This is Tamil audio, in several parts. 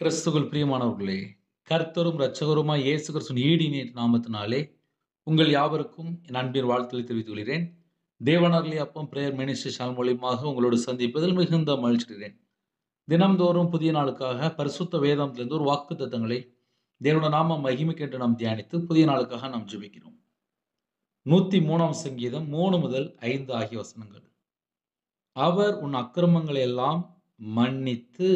கிறிஸ்துவுக்குள் பிரியமானவர்களே, கர்த்தரும் இரட்சகருமாய் இயேசு கிறிஸ்துவின் ஈடினிய நாமத்தினாலே உங்கள் யாவருக்கும் என் அன்பின் வாழ்த்துக்களை தெரிவித்துக் கொள்கிறேன். தேவனாகிய அப்பம் பிரேயர் மினிஸ்ட்ரி சேனல் மூலியமாக உங்களோடு சந்திப்பதில் மிகுந்த மகிழ்ச்சி அடைகிறேன். தினம்தோறும் புதிய நாளுக்காக பரிசுத்த வேதாந்தத்திலிருந்து ஒரு வாக்குத்தத்தங்களை தேவனுடைய நாம மகிமைக்கென்று நாம் தியானித்து புதிய நாளுக்காக நாம் ஜெபிக்கிறோம். 103ஆம் சங்கீதம் 3 முதல் 5 ஆகிய வசனங்கள். அவர் உன் அக்கிரமங்களை எல்லாம் மன்னித்து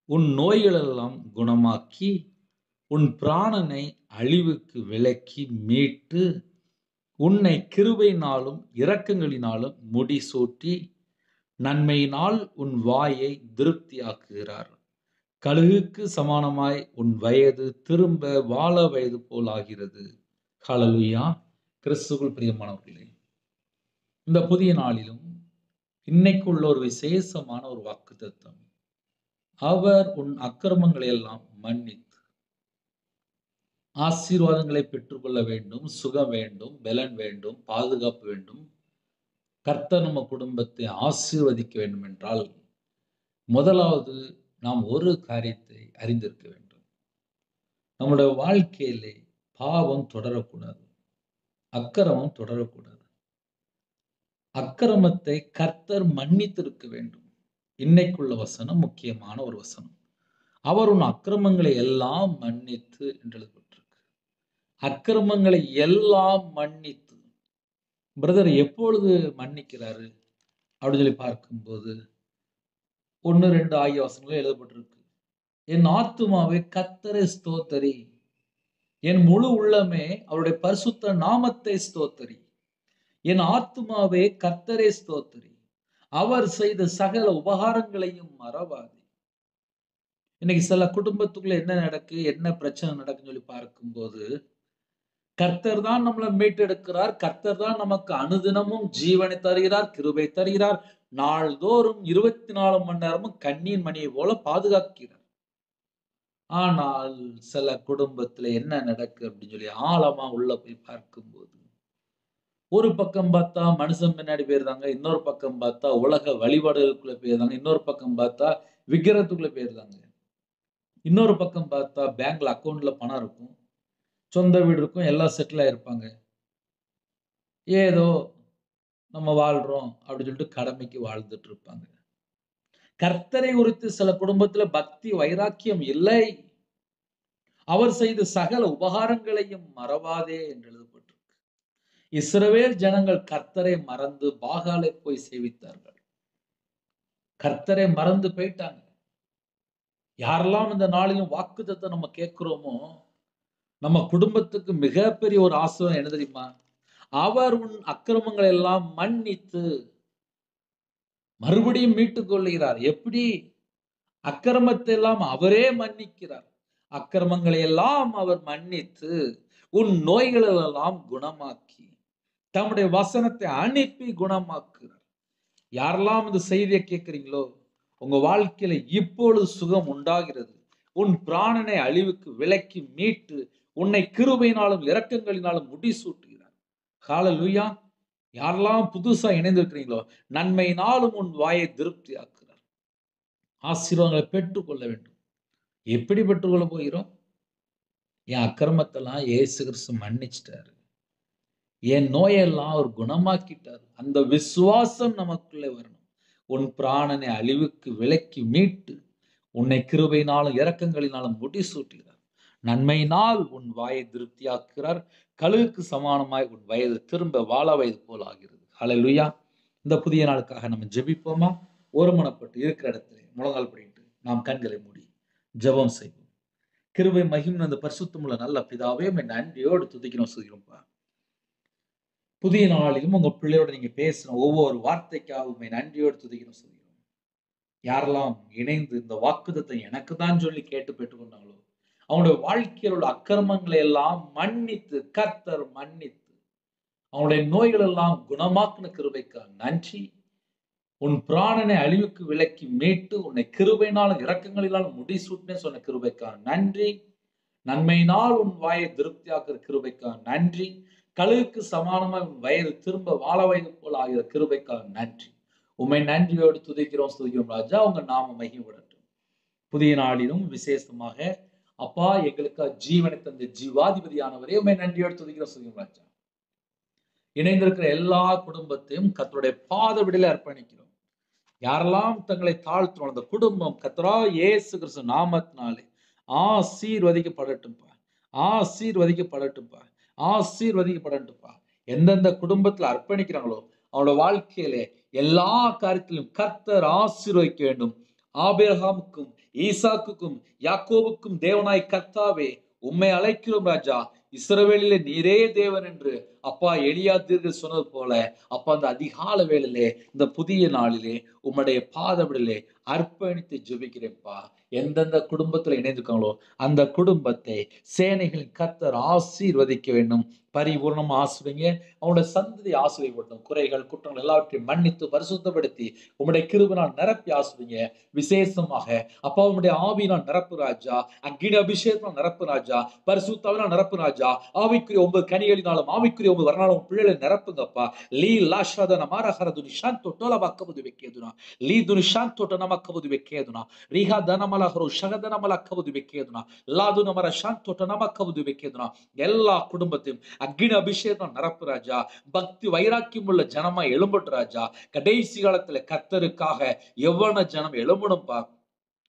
உன் நோய்களெல்லாம் குணமாக்கி உன் பிராணனை அழிவுக்கு விலக்கி மீட்டு உன்னை கிருபையினாலும் இரக்கங்களினாலும் முடிசூட்டி நன்மையினால் உன் வாயை திருப்தியாக்குகிறார். கழுகுக்கு சமானமாய் உன் வயது திரும்ப வாழ வயது போல் ஆகிறது. ஹல்லேலூயா. கிறிஸ்துவுக்குள் பிரியமானவர்களே, இந்த புதிய நாளிலும் இன்னைக்குள்ள ஒரு விசேஷமான ஒரு வாக்குத்தத்தம். அவர் உன் அக்கிரமங்களை எல்லாம் மன்னித்து ஆசீர்வாதங்களை பெற்றுக்கொள்ள வேண்டும், சுகம் வேண்டும், பலன் வேண்டும், பாதுகாப்பு வேண்டும். கர்த்தர் நம்ம குடும்பத்தை ஆசீர்வதிக்க வேண்டும் என்றால் முதலாவது நாம் ஒரு காரியத்தை அறிந்திருக்க வேண்டும். நம்முடைய வாழ்க்கையிலே பாவம் தொடரக்கூடாது, அக்கிரமம் தொடரக்கூடாது. அக்கிரமத்தை கர்த்தர் மன்னித்திருக்க வேண்டும். இன்னைக்குள்ள வசனம் முக்கியமான ஒரு வசனம். அவர் உன் அக்கிரமங்களை எல்லாம் மன்னித்து என்று எழுதப்பட்டிருக்கு. அக்கிரமங்களை எல்லாம் மன்னித்து. பிரதர் எப்பொழுது மன்னிக்கிறாரு அப்படின்னு சொல்லி பார்க்கும்போது 1-2 ஆகிய வசனங்களும் எழுதப்பட்டிருக்கு. என் ஆத்துமாவே கர்த்தரை ஸ்தோத்தரி, என் முழு உள்ளமே அவருடைய பரிசுத்த நாமத்தை ஸ்தோத்தரி. என் ஆத்துமாவே கர்த்தரை ஸ்தோத்தரி, அவர் செய்த சகல உபகாரங்களையும் மறவாதே. இன்னைக்கு சில குடும்பத்துக்குள்ள என்ன நடக்கு, என்ன பிரச்சனை நடக்குன்னு சொல்லி பார்க்கும்போது, கர்த்தர் தான் நம்மளை மீட்டெடுக்கிறார். கர்த்தர் தான் நமக்கு அனுதினமும் ஜீவனை தருகிறார், கிருபை தருகிறார். நாள்தோறும் 24 மணி நேரமும் கண்ணீர் மணியை போல பாதுகாக்கிறார். ஆனால் சில குடும்பத்துல என்ன நடக்கு அப்படின்னு சொல்லி ஆழமா உள்ள போய் பார்க்கும்போது, ஒரு பக்கம் பார்த்தா மனுஷன் பின்னாடி போயிருந்தாங்க, இன்னொரு பக்கம் பார்த்தா உலக வழிபாடுகளுக்குள்ள போயிருந்தாங்க, இன்னொரு பக்கம் பார்த்தா விக்கிரகத்துக்குள்ள போயிருந்தாங்க, இன்னொரு பக்கம் பார்த்தா பேங்க்ல அக்கௌண்ட்ல பணம் இருக்கும், சொந்த வீடு இருக்கும், எல்லாம் செட்டில் ஆயிருப்பாங்க. ஏதோ நம்ம வாழ்றோம் அப்படின்னு சொல்லிட்டு கடமைக்கு வாழ்ந்துட்டு இருப்பாங்க. கர்த்தரை குறித்து சில குடும்பத்துல பக்தி வைராக்கியம் இல்லை. அவர் செய்த சகல உபகாரங்களையும் மறவாதே என்று எழுதப்பட்டிருக்கு. இஸ்ரவேல் ஜனங்கள் கர்த்தரை மறந்து பாகாலை போய் சேவித்தார்கள். கர்த்தரை மறந்து போயிட்டாங்க. யாரெல்லாம் இந்த நாளிலும் வாக்குத்தத்தம் நம்ம கேட்கிறோமோ, நம்ம குடும்பத்துக்கு மிகப்பெரிய ஒரு ஆசீர்வாதம் என்ன தெரியுமா? அவர் உன் அக்கிரமங்களை எல்லாம் மன்னித்து மறுபடியும் மீட்டுக் கொள்கிறார். எப்படி? அக்கிரமத்தை எல்லாம் அவரே மன்னிக்கிறார். அக்கிரமங்களை எல்லாம் அவர் மன்னித்து உன் நோய்களை எல்லாம் குணமாக்கி தம்முடைய வசனத்தை அனுப்பி குணமாக்குகிறார். யாரெல்லாம் இந்த செய்தியை கேட்கிறீங்களோ, உங்க வாழ்க்கையில இப்பொழுது சுகம் உண்டாகிறது. உன் பிராணனை அழிவுக்கு விலக்கி மீட்டு உன்னை கிருபையினாலும் இரக்கங்களினாலும் முடிசூட்டுகிறார். ஹல்லேலூயா. யாரெல்லாம் புதுசா இணைந்திருக்கிறீங்களோ, நன்மையினாலும் உன் வாயை திருப்தி ஆக்குகிறார். ஆசீர்வாதங்களை பெற்றுக்கொள்ள வேண்டும். எப்படி பெற்றுக்கொள்ள போகிறோம்? என் அக்கிரமத்தெல்லாம் இயேசு கிறிஸ்து மன்னிச்சிட்டாரு, என் நோயெல்லாம் அவர் குணமாக்கிட்டார். அந்த விசுவாசம் நமக்குள்ளே வரணும். உன் பிராணனை அழிவுக்கு விலக்கி மீட்டு உன்னை கிருபையினாலும் இரக்கங்களினாலும் முடிசூட்டுகிறார். நன்மையினால் உன் வாயை திருப்தியாக்குகிறார். கழுகுக்கு சமானமாய் உன் வயது திரும்ப வாழ வயது போல் ஆகிறது. ஹல்லேலூயா. இந்த புதிய நாளுக்காக நம்ம ஜெபிப்போமா? ஒருமனப்பட்டு இருக்கிற இடத்துல முழங்கால் படிட்டு நாம் கண்களை மூடி ஜெபம் செய்வோம். கிருபை மகிமை அந்த பரிசுத்தமுள்ள நல்ல பிதாவே, நன்றியோடு துதிக்கிறோம் சொல்கிறோம்ப்பா. புதிய நாளிலும் உங்க பிள்ளையோட நீங்க பேசின ஒவ்வொரு வார்த்தைக்காக நன்றியோடு துதிக்கிறோம் சொல்கிறோம். யாரெல்லாம் இணைந்து இந்த வாக்குத்தத்தை எனக்கு தான் சொல்லி கேட்டு பெற்றுக்கொண்டாங்களோ, அவங்களுடைய வாழ்க்கையில் உள்ள அக்கிரமங்களை எல்லாம் மன்னித்து கர்த்தர் மன்னித்து அவங்களுடைய நோய்கள் எல்லாம் குணமாக்கின கிருபைக்காக நன்றி. உன் பிராணனை அழிவுக்கு விலக்கி மீட்டு உன்னை கிருபையினாலும் இரக்கங்களினாலும் முடிசூட்டினே சொன்ன கிருபைக்காக நன்றி. நன்மையினால் உன் வாயை திருப்தியாக்குற கிருபைக்காக நன்றி. கழுகுக்கு சமானமாய் உன் வயது திரும்ப வாழ வயது போல் ஆகிற கிருபைக்காக நன்றி. உம்மை நன்றியோடு துதிக்கிறோம், ஸ்துதிக்கிறோம் ராஜா. உங்க நாம மகிமைப்படட்டும். புதிய நாளிலும் விசேஷமாக அப்பா எங்களுக்காக ஜீவனை தந்த ஜீவாதிபதியானவரே உம்மை நன்றியோடு துதிக்கிறோம் சொல்லுங்க ராஜா. இணைந்திருக்கிற எல்லா குடும்பத்தையும் கர்த்தருடைய பாதபடியில அர்ப்பணிக்கிறோம். யாரெல்லாம் தங்களை தாழ்த்துறோம் அந்த குடும்பம் கர்த்தராகிய இயேசு கிறிஸ்து நாமத்தினாலே ஆசீர்வதிக்கப்படட்டும்பா, ஆசீர்வதிக்கப்படட்டும்பா, ஆசீர்வதிக்கப்படட்டும்பா. எந்தெந்த குடும்பத்துல அர்ப்பணிக்கிறாங்களோ அவனோட வாழ்க்கையிலே எல்லா காரியத்திலும் கர்த்தர் ஆசீர்வதிக்க வேண்டும். ஆபிரகாமுக்கும் ஈசாக்குக்கும் யாக்கோபுக்கும் தேவனாய் கர்த்தாவே உம்மை அழைக்கிறோம் ராஜா. இஸ்ரவேலிலே நீரே தேவன் என்று அப்பா எலியா தீர்க்கதரிசி சொன்னது போல அப்பா அந்த அதிகால வேளையிலே இந்த புதிய நாளிலே உம்முடைய பாதபடியிலே அர்ப்பணித்து ஜெபிக்கிறேன்ப்பா. எந்தெந்த குடும்பத்துல இணைந்திருக்காங்களோ அந்த குடும்பத்தை சேனைகளின் கர்த்தர் ஆசீர்வதிக்க வேண்டும். பரிபூர்ணமா ஆசிர்வதிங்க. அவனுடைய சந்ததி ஆசீர்வதிக்கட்டும். குறைகள் குற்றங்கள் எல்லாவற்றையும் மன்னித்து பரிசுத்தப்படுத்தி உம்முடைய கிருபையினால் நிரப்பி ஆசீர்வதிங்க. விசேஷமாக அப்பா உம்முடைய ஆவியினால் நிரப்பு ராஜா, அக்கினி அபிஷேகத்தினால் நிரப்பு ராஜா, பரிசுத்தாவினால் நிரப்பு ராஜா. ஆவிக்குரிய 9 கனிகளினாலும் ஆவிக்குரிய 9 வரனாலும் பிள்ளைகளை நிரப்புங்கப்பா. லீ லாஷாத நமாரஹரது நிஷாந்தோ டோலபாக்கபது வெக்கேதுனா லீ துனிஷாந்தோ டனமக்கபது வெக்கேதுனா ரிஹா தனமலஹரு ஷகதனமலக்கபது வெக்கேதுனா லாது நமர ஷாந்தோ டனமக்கபது வெக்கேதுனா. எல்லா குடும்பத்தையும் அக்கினி அபிஷேகம் நிரப்பு ராஜா. பக்தி வைராக்கியம் உள்ள ஜனமா எழும்பட்டு ராஜா. கடைசி காலத்துல கர்த்தருக்காக எவ்வளவு ஜனம் எழும்பணும்பா.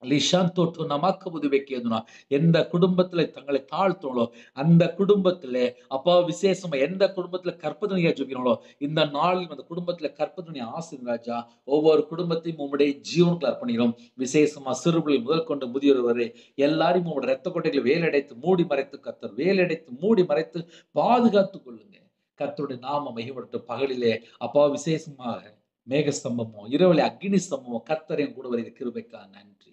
லிஷாந்தோட்டு நமக்கபுது வைக்கிறதுனா எந்த குடும்பத்துல தங்களை தாழ்த்தோங்களோ அந்த குடும்பத்துல அப்பா விசேஷமா எந்த குடும்பத்துல கற்பதனையா ஜெபிக்கிறாங்களோ இந்த நாளில் அந்த குடும்பத்துல கற்பதனை ஆசீர்வதிங்க ராஜா. ஒவ்வொரு குடும்பத்தையும் உம்முடைய ஜீவனுக்கு அர்ப்பணிக்கிறோம். விசேஷமா சிறுபிள்ளை முதல் கொண்டு முதியோர் வரை எல்லாரையும் உங்களுடைய இரத்த கொட்டைகளை வேலடைத்து மூடி மறைத்து கர்த்தர் வேலடைத்து மூடி மறைத்து பாதுகாத்து கொள்ளுங்க. கர்த்தருடைய நாம மகிமைப்பட்டு பகலிலே அப்பா விசேஷமாக மேகஸ்தம்பமோ இரவிலே அக்னி ஸ்தம்பமோ கர்த்தரையும் கூட வருகிற கிருபைக்காக நன்றி,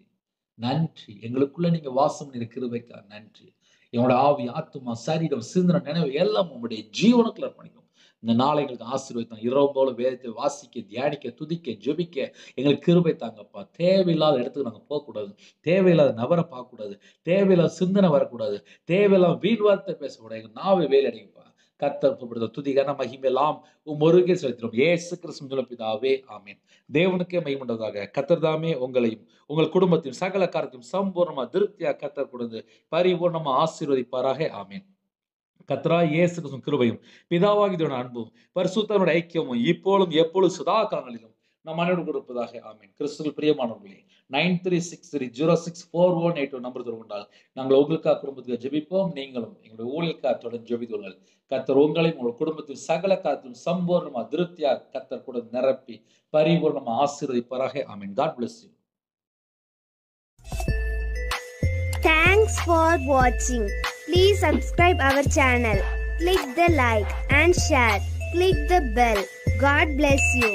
நன்றி. எங்களுக்குள்ள நீங்க வாசம் கிருபைக்காக நன்றி. என்னோட ஆவி ஆத்துமா சரீரம் சிந்தனை நினைவு எல்லாம் உங்களுடைய ஜீவனுக்குள்ள அர்ப்பணிக்கும். இந்த நாளை எங்களுக்கு ஆசீர்வதித்தோம். இரவு போல வேதத்தை வாசிக்க தியானிக்க துதிக்க ஜெபிக்க எங்களுக்கு கிருபை தாங்கப்பா. தேவையில்லாத இடத்துக்கு நாங்கள் போகக்கூடாது, தேவையில்லாத நபரை பார்க்கக்கூடாது, தேவையில்லாத சிந்தனை வரக்கூடாது, தேவையில்லாத வீண் வார்த்தை பேசக்கூடாது. எங்க நாவை வேலையடைங்கப்பா. கர்த்தர் துதிகன மகிமையெல்லாம் ஒருங்கே செலுத்தினோம் இயேசு கிறிஸ்து பிதாவே ஆமீன். தேவனுக்கே மகிமையுண்டதாக. கர்த்தர் தாமே உங்களையும் உங்கள் குடும்பத்தையும் சகல காரியத்தையும் சம்பூர்ணமா திருப்தியா கர்த்தர் கொடுத்து பரிபூர்ணமா ஆசீர்வதிப்பாராக ஆமீன். கர்த்தராகிய இயேசு கிறிஸ்துவின் கிருபையும் பிதாவாகிய அன்பும் பரிசுத்தனுடைய ஐக்கியமும் இப்பொழுதும் எப்பொழுதும் சதா காலங்களிலும் நம் அனைவரும் கொடுப்பதாக ஆமீன். கிறிஸ்துவில் பிரியமானவர்களே 9363064181 நம்பர் தொடர்ந்தால் நாங்கள் உங்களுக்காக குடும்பத்துக்கு ஜெபிப்போம். நீங்களும் எங்களுடைய ஊழியக்காக தொடர்ந்து ஜெபித்துள்ளார். கர்த்தர் உங்களையும் உங்கள் குடும்பத்தின் சகல காரியத்திலும் சம்பூர்ணமா திருப்தியா கர்த்தர் கூட நிரப்பி பரிபூர்ணமா ஆசீர்வதிப்பாராக ஆமீன். God bless you. Thanks for watching. Please subscribe our channel. Click the like and share. Click the bell. God bless you.